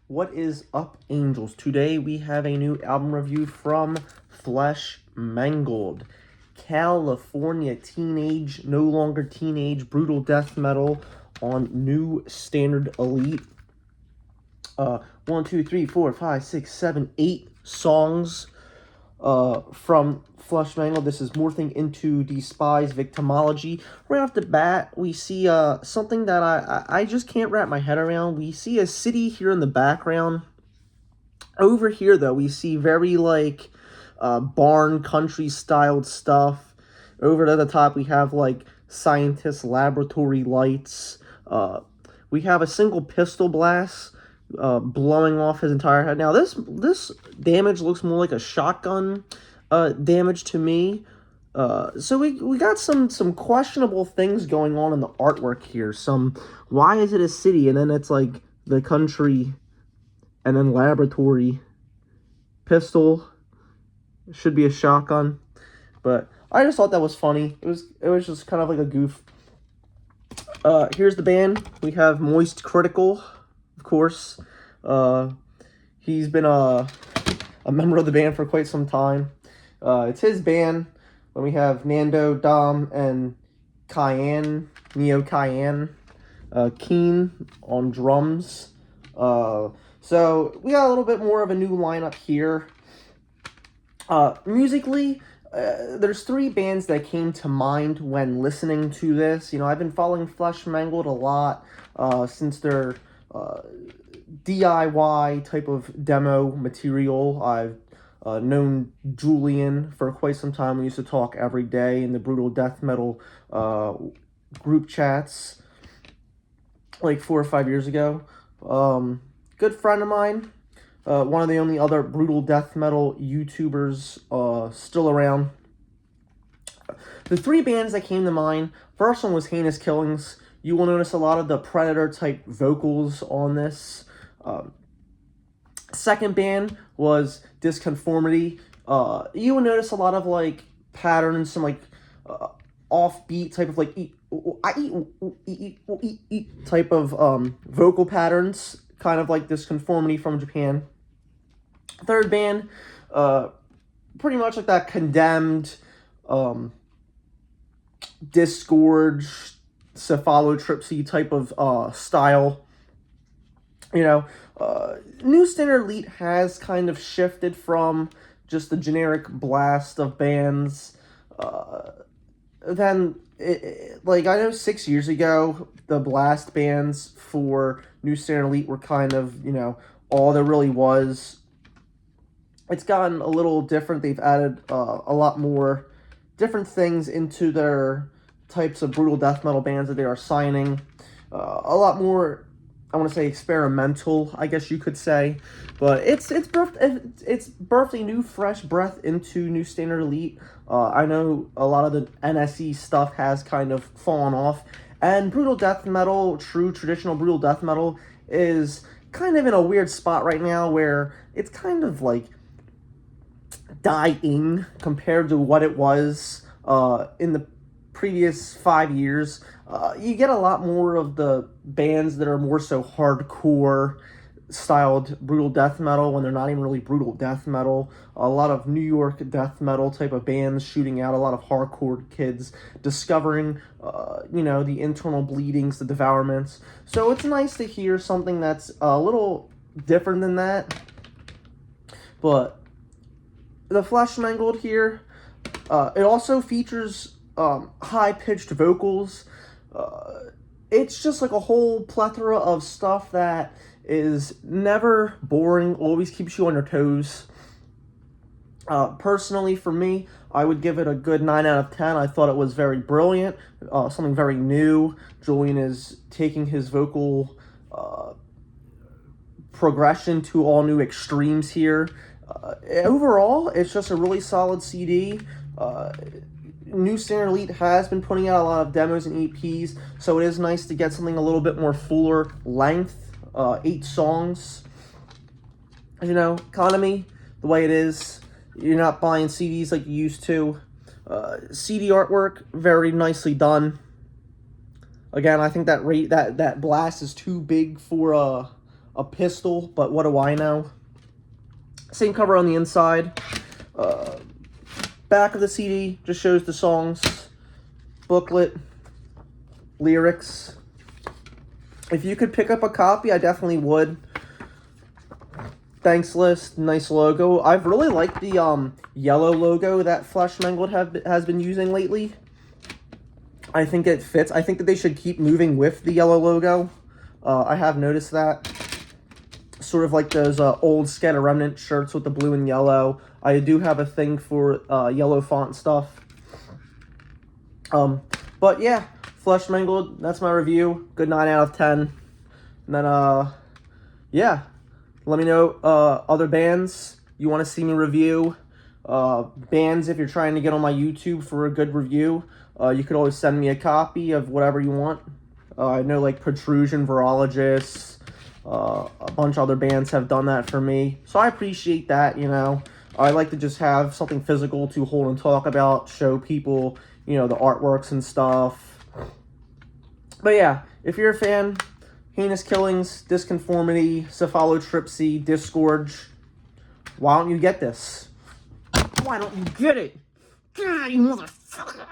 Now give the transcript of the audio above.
What is up, Angels? Today we have a new album review from Fleshmangled. California teenage, no longer teenage, brutal death metal on New Standard Elite. 1, 2, 3, 4, 5, 6, 7, 8 songs from Fleshmangled. This is Morphing into Despised, Victimology. Right off the bat, we see something that I just can't wrap my head around. We see a city here in the background. Over here, though, we see very, like, barn country-styled stuff. Over to the top, we have, like, scientist laboratory lights. We have a single pistol blast blowing off his entire head. Now, this damage looks more like a shotgun damage to me. So we got some questionable things going on in the artwork here. Why is it a city, and then it's, like, the country, and then laboratory, pistol, should be a shotgun. But I just thought that was funny. It was just kind of like a goof. Here's the band. We have Moist Critical, of course. He's been a member of the band for quite some time. It's his band. When we have Nando, Dom, and Cayenne, Neo Cayenne, Keen on drums. So we got a little bit more of a new lineup here. Musically, there's 3 bands that came to mind when listening to this. You know, I've been following Fleshmangled a lot since their DIY type of demo material. I've known Julian for quite some time. We used to talk every day in the brutal death metal group chats like 4 or 5 years ago. Good friend of mine, one of the only other brutal death metal YouTubers still around. The 3 bands that came to mind, first one was Heinous Killings. You will notice a lot of the Predator type vocals on this. Second band was Disconformity. You will notice a lot of like patterns, some like offbeat type of like type of vocal patterns, kind of like Disconformity from Japan. Third band, pretty much like that Condemned, Disgorge, cephalotripsy type of style. You know, New Standard Elite has kind of shifted from just the generic blast of bands. Then, like, I know 6 years ago, the blast bands for New Standard Elite were kind of, you know, all there really was. It's gotten a little different. They've added a lot more different things into their types of brutal death metal bands that they are signing. A lot more, I want to say, experimental, I guess you could say. But it's birthed a new, fresh breath into New Standard Elite. I know a lot of the NSE stuff has kind of fallen off. And brutal death metal, true traditional brutal death metal, is kind of in a weird spot right now where it's kind of like dying compared to what it was in the previous 5 years. You get a lot more of the bands that are more so hardcore styled brutal death metal when they're not even really brutal death metal. A lot of New York death metal type of bands shooting out, a lot of hardcore kids discovering, you know, the internal bleedings, the devourments. So it's nice to hear something that's a little different than that. But the Fleshmangled here, it also features high-pitched vocals. It's just like a whole plethora of stuff that is never boring, always keeps you on your toes. Personally, for me, I would give it a good 9 out of 10. I thought it was very brilliant, something very new. Julian is taking his vocal progression to all new extremes here. Overall, it's just a really solid CD. New Standard Elite has been putting out a lot of demos and EPs, so it is nice to get something a little bit more fuller length. 8 songs. You know, economy, the way it is. You're not buying CDs like you used to. CD artwork, very nicely done. Again, I think that blast is too big for a pistol, but what do I know? Same cover on the inside. Back of the CD just shows the songs, booklet, lyrics. If you could pick up a copy, I definitely would. Thanks list, nice logo. I've really liked the yellow logo that Fleshmangled has been using lately. I think it fits. I think that they should keep moving with the yellow logo. I have noticed that. Sort of like those old Scatter Remnant shirts with the blue and yellow. I do have a thing for yellow font stuff. But yeah, Fleshmangled, that's my review. Good 9 out of 10. And then, yeah. Let me know other bands you want to see me review. Bands, if you're trying to get on my YouTube for a good review, you could always send me a copy of whatever you want. I know like Protrusion, Virologists, a bunch of other bands have done that for me. So I appreciate that, you know. I like to just have something physical to hold and talk about, show people, you know, the artworks and stuff. But yeah, if you're a fan, Heinous Killings, Disconformity, Cephalotripsy, Disgorge, why don't you get this? Why don't you get it? God, you motherfucker!